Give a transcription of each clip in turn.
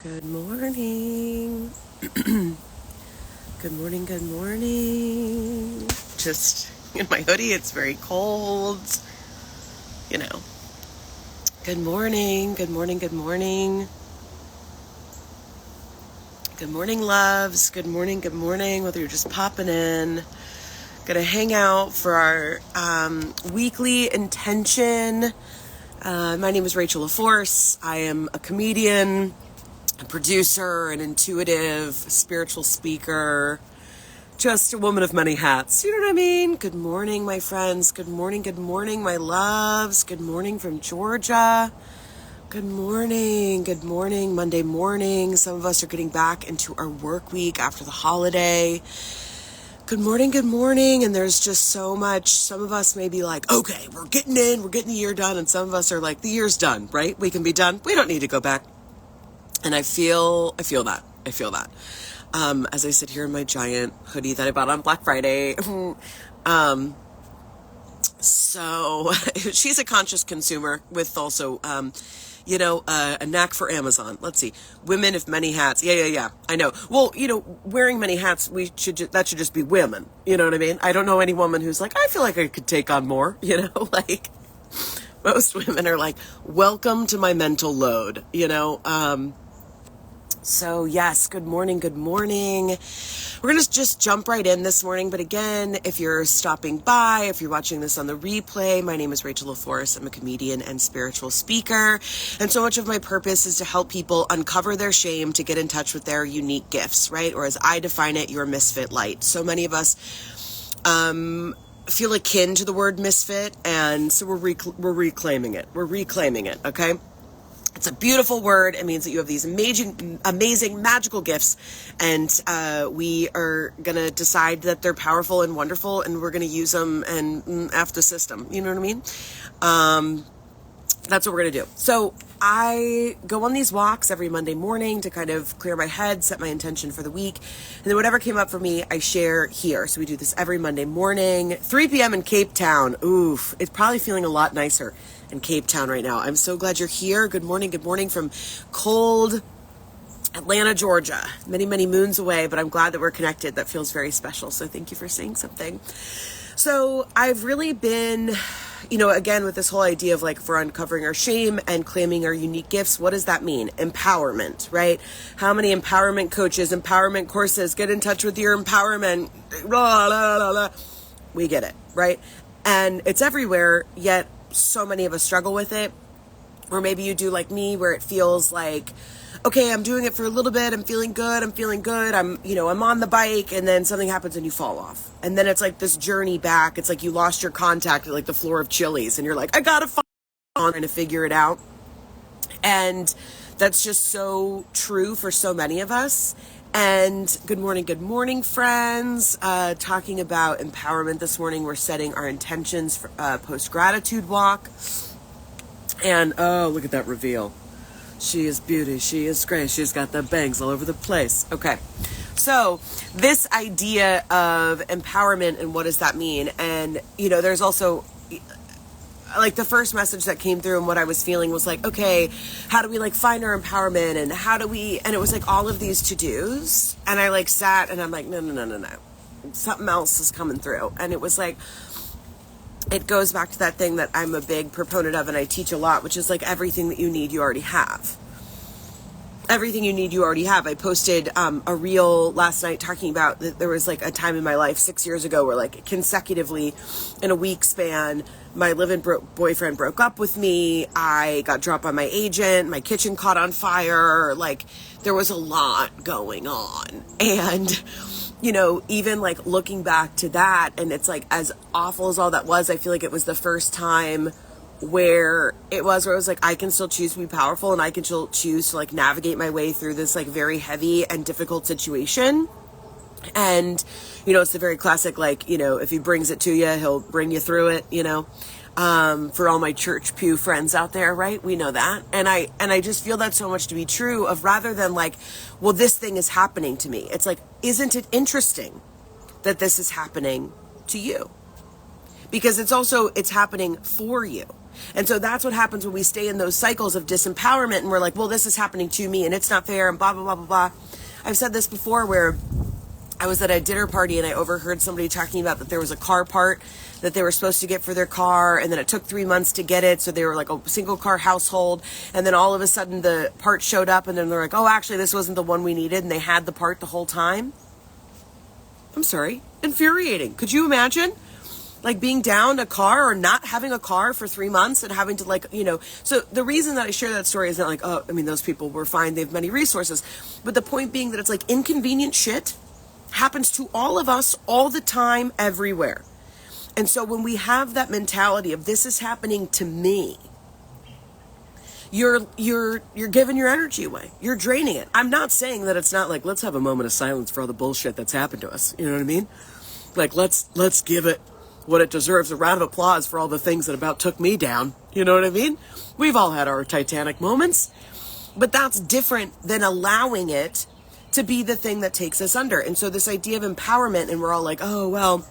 Good morning. Good morning, good morning. Just in my hoodie, it's very cold. You know. Good morning, good morning, good morning. Good morning, loves. Good morning, whether you're just popping in. Gonna hang out for our weekly intention. My name is Rachel LaForce. I am a comedian, a producer, an intuitive, spiritual speaker, just a woman of many hats. You know what I mean? Good morning, my friends. Good morning, my loves. Good morning from Georgia. Good morning, Monday morning. Some of us are getting back into our work week after the holiday. Good morning, and there's just so much. Some of us may be like, okay, we're getting the year done, and some of us are like, the year's done, right? We can be done. We don't need to go back. And I feel that. As I sit here in my giant hoodie that I bought on Black Friday. So she's a conscious consumer with also, a knack for Amazon. Let's see. Women of many hats. Yeah. I know. Well, wearing many hats, that should just be women. You know what I mean? I don't know any woman who's like, I feel like I could take on more, like most women are like, welcome to my mental load, So yes, good morning. We're going to just jump right in this morning. But again, if you're stopping by, if you're watching this on the replay, my name is Rachel LaForce. I'm a comedian and spiritual speaker. And so much of my purpose is to help people uncover their shame to get in touch with their unique gifts, right? Or as I define it, your misfit light. So many of us feel akin to the word misfit. And so we're reclaiming it. Okay? It's a beautiful word. It means that you have these amazing, magical gifts, and we are going to decide that they're powerful and wonderful, and we're going to use them and F the system. You know what I mean? That's what we're going to do. So I go on these walks every Monday morning to kind of clear my head, set my intention for the week. And then whatever came up for me, I share here. So we do this every Monday morning, 3 p.m. in Cape Town. Oof, it's probably feeling a lot nicer in Cape Town right now. I'm so glad you're here. Good morning from cold Atlanta, Georgia. Many, many moons away, but I'm glad that we're connected. That feels very special. So thank you for saying something. So I've really been, again, with this whole idea of like, if we're uncovering our shame and claiming our unique gifts, what does that mean? Empowerment, right? How many empowerment coaches, empowerment courses, get in touch with your empowerment, blah, blah, blah, blah. We get it, right? And it's everywhere, yet so many of us struggle with it. Or maybe you do like me, where it feels like, okay, I'm doing it for a little bit. I'm feeling good. I'm on the bike, and then something happens and you fall off. And then it's like this journey back. It's like you lost your contact at like the floor of Chili's, and you're like, I gotta find on trying to figure it out. And that's just so true for so many of us. And good morning, friends. Talking about empowerment this morning. We're setting our intentions for post-gratitude walk. And, oh, look at that reveal. She is beauty. She is grace. She's got the bangs all over the place. Okay. So this idea of empowerment and what does that mean? And, there's also like the first message that came through and what I was feeling was like, okay, how do we like find our empowerment, and and it was like all of these to-dos, and I like sat and I'm like, no. Something else is coming through. And it was like, it goes back to that thing that I'm a big proponent of and I teach a lot, which is like everything that you need, you already have. Everything you need, you already have. I posted a reel last night talking about that there was like a time in my life 6 years ago where like consecutively in a week span, my live-in boyfriend broke up with me. I got dropped by my agent. My kitchen caught on fire. Like there was a lot going on. And, even like looking back to that, and it's like as awful as all that was, I feel like it was the first time where I was like, I can still choose to be powerful, and I can still choose to like navigate my way through this like very heavy and difficult situation. And, it's the very classic, like, if he brings it to you, he'll bring you through it, for all my church pew friends out there, right? We know that. And I just feel that so much to be true of, rather than like, well, this thing is happening to me. It's like, isn't it interesting that this is happening to you? Because it's happening for you. And so that's what happens when we stay in those cycles of disempowerment and we're like, well, this is happening to me and it's not fair and blah, blah, blah, blah, blah. I've said this before where I was at a dinner party and I overheard somebody talking about that there was a car part that they were supposed to get for their car, and then it took 3 months to get it, so they were like a single car household, and then all of a sudden the part showed up and then they're like, oh, actually this wasn't the one we needed, and they had the part the whole time. I'm sorry, infuriating. Could you imagine like being down a car or not having a car for 3 months and having to like, so the reason that I share that story is not like, oh, I mean, those people were fine, they have many resources, but the point being that it's like inconvenient shit happens to all of us all the time, everywhere. And so when we have that mentality of this is happening to me, you're giving your energy away. You're draining it. I'm not saying that it's not like, let's have a moment of silence for all the bullshit that's happened to us. You know what I mean? Like, let's give it what it deserves, a round of applause for all the things that about took me down. You know what I mean? We've all had our Titanic moments, but that's different than allowing it to be the thing that takes us under. And so this idea of empowerment, and we're all like, oh, well,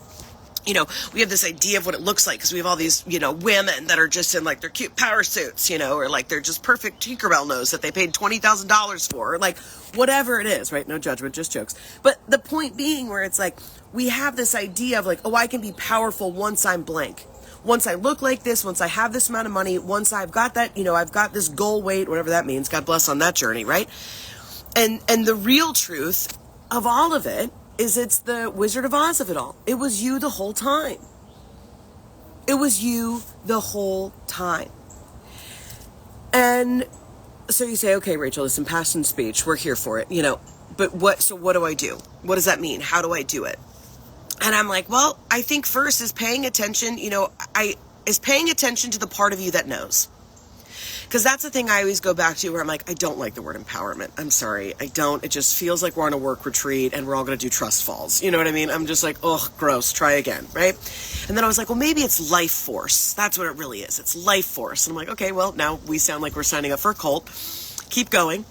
we have this idea of what it looks like because we have all these, women that are just in like their cute power suits, or like they're just perfect Tinkerbell nose that they paid $20,000 for, or like whatever it is, right? No judgment, just jokes. But the point being where it's like, we have this idea of like, oh, I can be powerful once I'm blank. Once I look like this, once I have this amount of money, once I've got that, I've got this goal weight, whatever that means, God bless on that journey, right? And the real truth of all of it is it's the Wizard of Oz of it all. It was you the whole time. It was you the whole time. And so you say, okay, Rachel, this impassioned speech, we're here for it, but what do I do? What does that mean? How do I do it? And I'm like, well, I think first is paying attention, paying attention to the part of you that knows. Because that's the thing I always go back to where I'm like, I don't like the word empowerment. I'm sorry. I don't. It just feels like we're on a work retreat and we're all going to do trust falls. You know what I mean? I'm just like, ugh, gross. Try again, right? And then I was like, well, maybe it's life force. That's what it really is. It's life force. And I'm like, okay, well, now we sound like we're signing up for a cult. Keep going.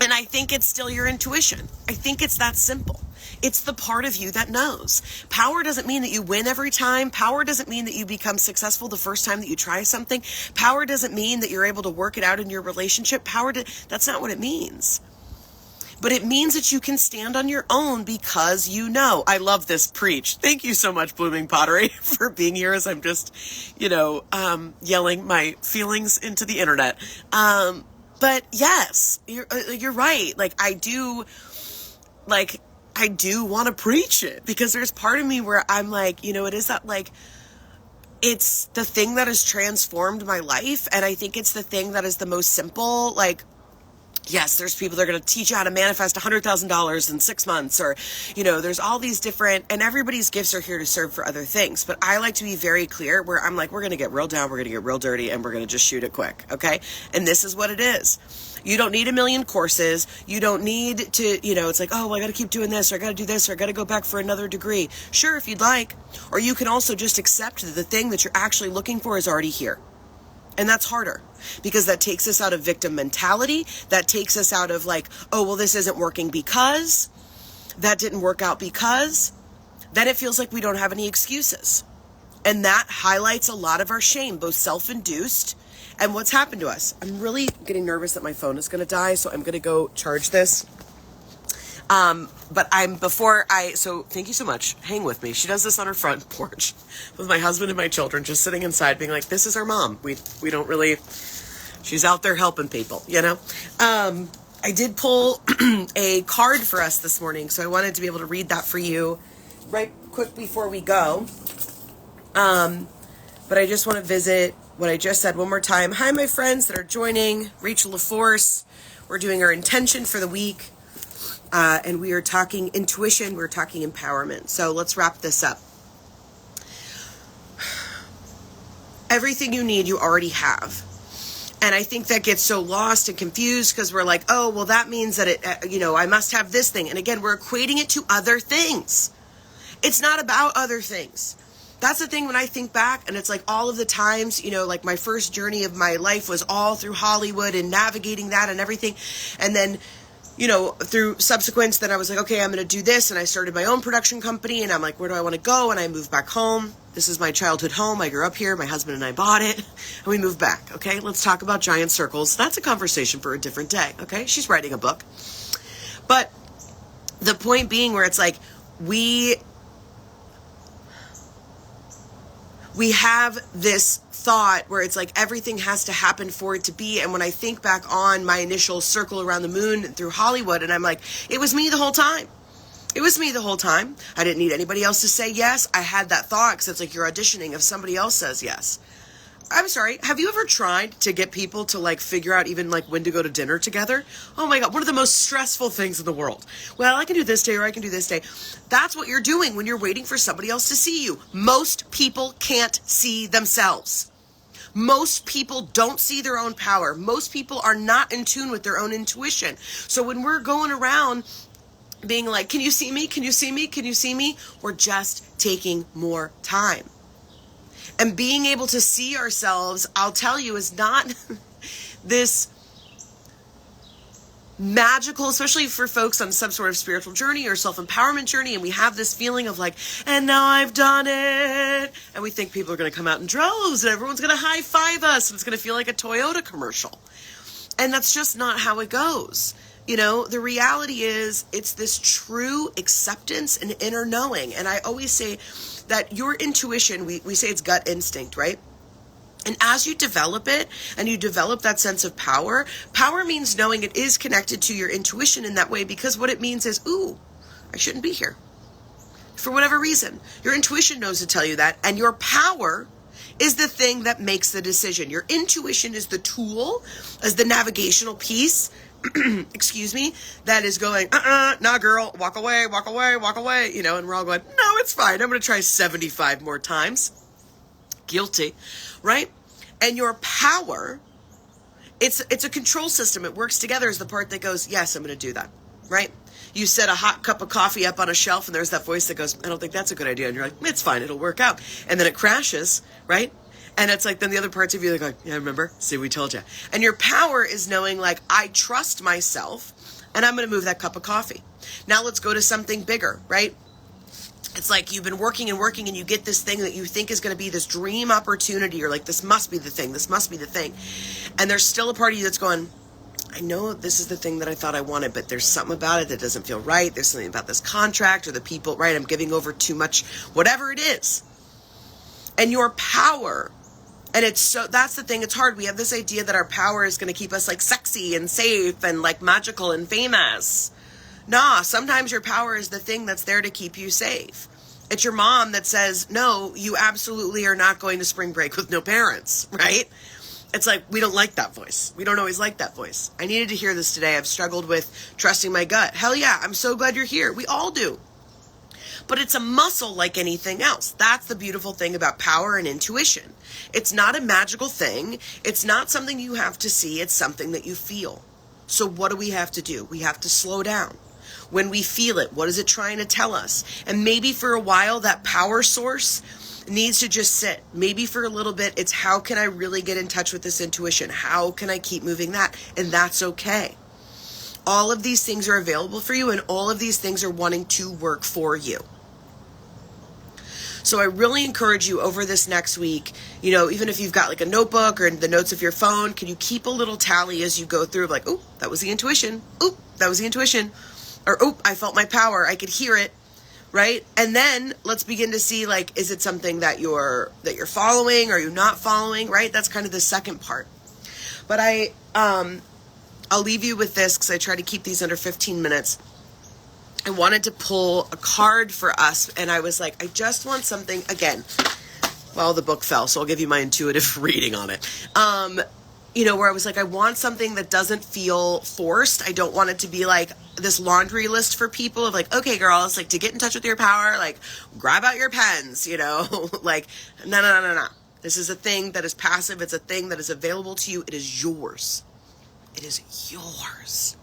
And I think it's still your intuition. I think it's that simple. It's the part of you that knows. Power doesn't mean that you win every time. Power doesn't mean that you become successful the first time that you try something. Power doesn't mean that you're able to work it out in your relationship. That's not what it means. But it means that you can stand on your own because you know. I love this preach. Thank you so much, Blooming Pottery, for being here as I'm just, yelling my feelings into the internet. But yes, you're right. I do want to preach it because there's part of me where I'm like, it is that it's the thing that has transformed my life. And I think it's the thing that is the most simple. Yes, there's people that are going to teach you how to manifest $100,000 in 6 months or, there's all these different, and everybody's gifts are here to serve for other things. But I like to be very clear where I'm like, we're going to get real down, we're going to get real dirty, and we're going to just shoot it quick. Okay. And this is what it is. You don't need a million courses. You don't need to, it's like, oh, well, I got to keep doing this, or I got to do this, or I got to go back for another degree. Sure, if you'd like. Or you can also just accept that the thing that you're actually looking for is already here. And that's harder because that takes us out of victim mentality. That takes us out of like, oh, well, this isn't working because that didn't work out because then it feels like we don't have any excuses. And that highlights a lot of our shame, both self-induced and what's happened to us. I'm really getting nervous that my phone is going to die, so I'm going to go charge this. So thank you so much. Hang with me. She does this on her front porch with my husband and my children, just sitting inside being like, this is our mom. We don't really, she's out there helping people, I did pull a card for us this morning, so I wanted to be able to read that for you right quick before we go. But I just want to visit what I just said one more time. Hi, my friends that are joining. Rachel LaForce. We're doing our intention for the week. And we are talking intuition. We're talking empowerment. So let's wrap this up. Everything you need, you already have. And I think that gets so lost and confused because we're like, oh, well, that means that I must have this thing. And again, we're equating it to other things. It's not about other things. That's the thing when I think back, and it's like all of the times, my first journey of my life was all through Hollywood and navigating that and everything. And then, through subsequent, then I was like, okay, I'm going to do this. And I started my own production company and I'm like, where do I want to go? And I moved back home. This is my childhood home. I grew up here. My husband and I bought it, and we moved back. Okay, let's talk about giant circles. That's a conversation for a different day. Okay, she's writing a book. But the point being where it's like, we have this thought where it's like everything has to happen for it to be. And when I think back on my initial circle around the moon through Hollywood, and I'm like, it was me the whole time. It was me the whole time. I didn't need anybody else to say yes. I had that thought because it's like you're auditioning if somebody else says yes. I'm sorry. Have you ever tried to get people to like figure out even like when to go to dinner together? Oh my God. One of the most stressful things in the world. Well, I can do this day or I can do this day. That's what you're doing when you're waiting for somebody else to see you. Most people can't see themselves. Most people don't see their own power. Most people are not in tune with their own intuition. So when we're going around being like, can you see me? Can you see me? Can you see me? We're just taking more time. And being able to see ourselves, I'll tell you, is not this magical, especially for folks on some sort of spiritual journey or self-empowerment journey. And we have this feeling of like, and now I've done it. And we think people are going to come out in droves and everyone's going to high five us. And it's going to feel like a Toyota commercial. And that's just not how it goes. You know, the reality is it's this true acceptance and inner knowing. And I always say that your intuition, we say it's gut instinct, right? And as you develop it and you develop that sense of power, power means knowing it is connected to your intuition in that way, because what it means is, ooh, I shouldn't be here. For whatever reason, your intuition knows to tell you that, and your power is the thing that makes the decision. Your intuition is the tool, as the navigational piece, excuse me, that is going, nah, girl, walk away, walk away, walk away, you know, and we're all going, no, it's fine. I'm going to try 75 more times. Guilty, right? And your power, it's a control system. It works together as the part that goes, yes, I'm going to do that, right? You set a hot cup of coffee up on a shelf and there's that voice that goes, I don't think that's a good idea. And you're like, it's fine, it'll work out. And then it crashes, right? And it's like, then the other parts of you are going, yeah, remember? See, we told you. And your power is knowing, like, I trust myself and I'm going to move that cup of coffee. Now let's go to something bigger, right? It's like you've been working and working and you get this thing that you think is going to be this dream opportunity, or like, this must be the thing. This must be the thing. And there's still a part of you that's going, I know this is the thing that I thought I wanted, but there's something about it that doesn't feel right. There's something about this contract or the people, right? I'm giving over too much, whatever it is. And your power, and it's so, that's the thing, it's hard. We have this idea that our power is going to keep us like sexy and safe and like magical and famous. Nah, sometimes your power is the thing that's there to keep you safe. It's your mom that says, no, you absolutely are not going to spring break with no parents, right? It's like, we don't like that voice. We don't always like that voice. I needed to hear this today. I've struggled with trusting my gut. Hell yeah, I'm so glad you're here. We all do. But it's a muscle like anything else. That's the beautiful thing about power and intuition. It's not a magical thing. It's not something you have to see. It's something that you feel. So what do we have to do? We have to slow down. When we feel it, what is it trying to tell us? And maybe for a while, that power source needs to just sit. Maybe for a little bit, it's how can I really get in touch with this intuition? How can I keep moving that? And that's okay. All of these things are available for you, and all of these things are wanting to work for you. So I really encourage you over this next week, you know, even if you've got like a notebook or the notes of your phone, can you keep a little tally as you go through, like, oh, that was the intuition. Oh, that was the intuition. Or, oh, I felt my power. I could hear it. Right? And then let's begin to see, like, is it something that you're following? Are you not following? Right? That's kind of the second part. But I'll leave you with this because I try to keep these under 15 minutes. I wanted to pull a card for us, and I was like, I just want something, again, well, the book fell, so I'll give you my intuitive reading on it. You know, where I was like, I want something that doesn't feel forced. I don't want it to be like this laundry list for people of like, okay, girls, like to get in touch with your power, like grab out your pens, you know, like, no. This is a thing that is passive. It's a thing that is available to you. It is yours. It is yours.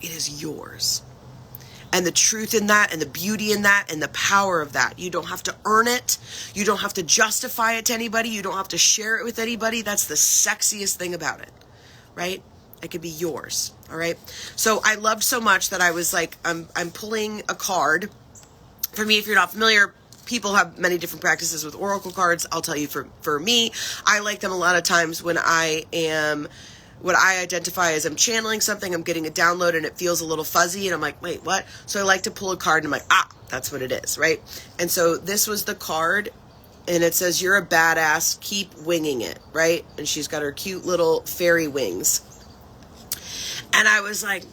It is yours. And the truth in that, and the beauty in that, and the power of that. You don't have to earn it. You don't have to justify it to anybody. You don't have to share it with anybody. That's the sexiest thing about it, right? It could be yours, all right? So I loved so much that I was like, I'm pulling a card. For me, if you're not familiar, People have many different practices with oracle cards. I'll tell you, for me, I like them a lot of times when I am, what I identify as I'm channeling something, I'm getting a download and it feels a little fuzzy and I'm like, wait, what? So I like to pull a card and I'm like, that's what it is, right? And so this was the card, and it says, you're a badass, keep winging it, right? And she's got her cute little fairy wings. And I was like,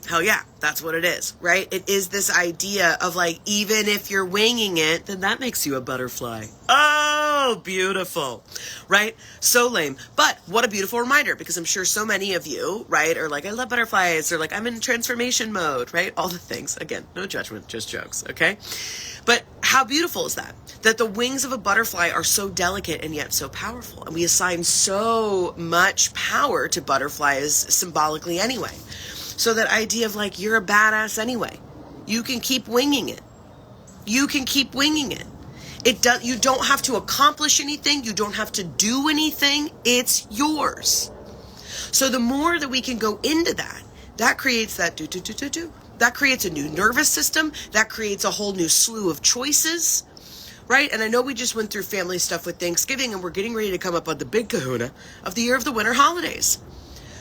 hell yeah, that's what it is, right? It is this idea of like, even if you're winging it, then that makes you a butterfly. Oh, beautiful, right? So lame. But what a beautiful reminder, because I'm sure so many of you, right, are like, I love butterflies, or like, I'm in transformation mode, right? All the things. Again, no judgment, just jokes, okay? But how beautiful is that? That the wings of a butterfly are so delicate and yet so powerful. And we assign so much power to butterflies symbolically anyway. So that idea of like, you're a badass anyway. You can keep winging it. You can keep winging it. You don't have to accomplish anything. You don't have to do anything. It's yours. So the more that we can go into that, that creates that do. That creates a new nervous system. That creates a whole new slew of choices, right? And I know we just went through family stuff with Thanksgiving, and we're getting ready to come up on the big kahuna of the year of the winter holidays.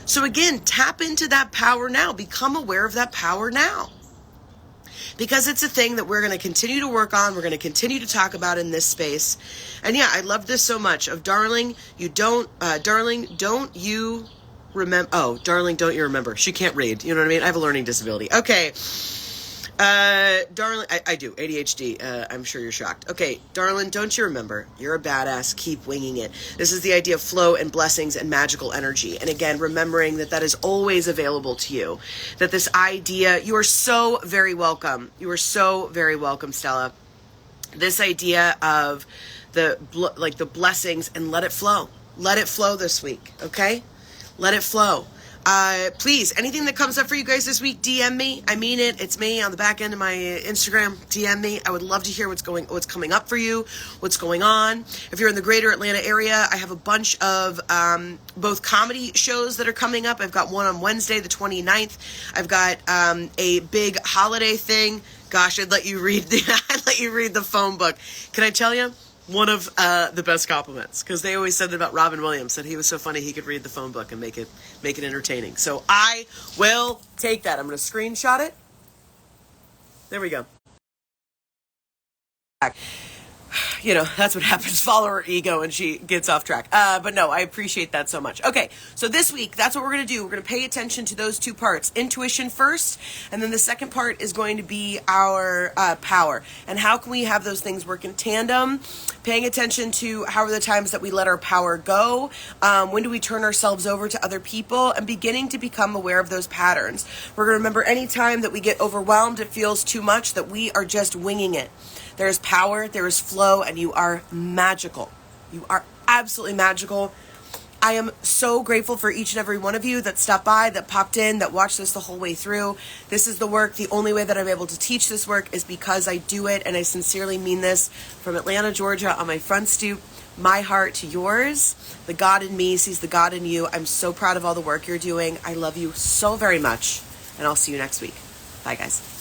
So again, tap into that power now. Become aware of that power now. Because it's a thing that we're going to continue to work on. We're going to continue to talk about in this space. And yeah, I love this so much. Of darling, don't you remember? Oh, darling, don't you remember? She can't read. You know what I mean? I have a learning disability. Okay. Darling, I do. ADHD. I'm sure you're shocked. Okay, darling, don't you remember? You're a badass. Keep winging it. This is the idea of flow and blessings and magical energy. And again, remembering that that is always available to you. That this idea, you are so very welcome. You are so very welcome, Stella. This idea of the blessings, and let it flow. Let it flow this week, okay? Let it flow. Please, anything that comes up for you guys this week, DM me. I mean it. It's me on the back end of my Instagram. DM me. I would love to hear what's coming up for you, what's going on. If you're in the greater Atlanta area, I have a bunch of both comedy shows that are coming up. I've got one on Wednesday, the 29th. I've got a big holiday thing. Gosh, I'd let you read the phone book. Can I tell you? One of the best compliments, because they always said about Robin Williams, that he was so funny he could read the phone book and make it entertaining. So I will take that. I'm going to screenshot it. There we go. You know, that's what happens. Follow her ego and she gets off track. But no, I appreciate that so much. Okay, so this week, that's what we're going to do. We're going to pay attention to those two parts. Intuition first, and then the second part is going to be our power. And how can we have those things work in tandem? Paying attention to how are the times that we let our power go? When do we turn ourselves over to other people? And beginning to become aware of those patterns. We're going to remember any time that we get overwhelmed, it feels too much, that we are just winging it. There is power, there is flow, and you are magical. You are absolutely magical. I am so grateful for each and every one of you that stopped by, that popped in, that watched this the whole way through. This is the work. The only way that I'm able to teach this work is because I do it, and I sincerely mean this from Atlanta, Georgia, on my front stoop. My heart to yours. The God in me sees the God in you. I'm so proud of all the work you're doing. I love you so very much, and I'll see you next week. Bye, guys.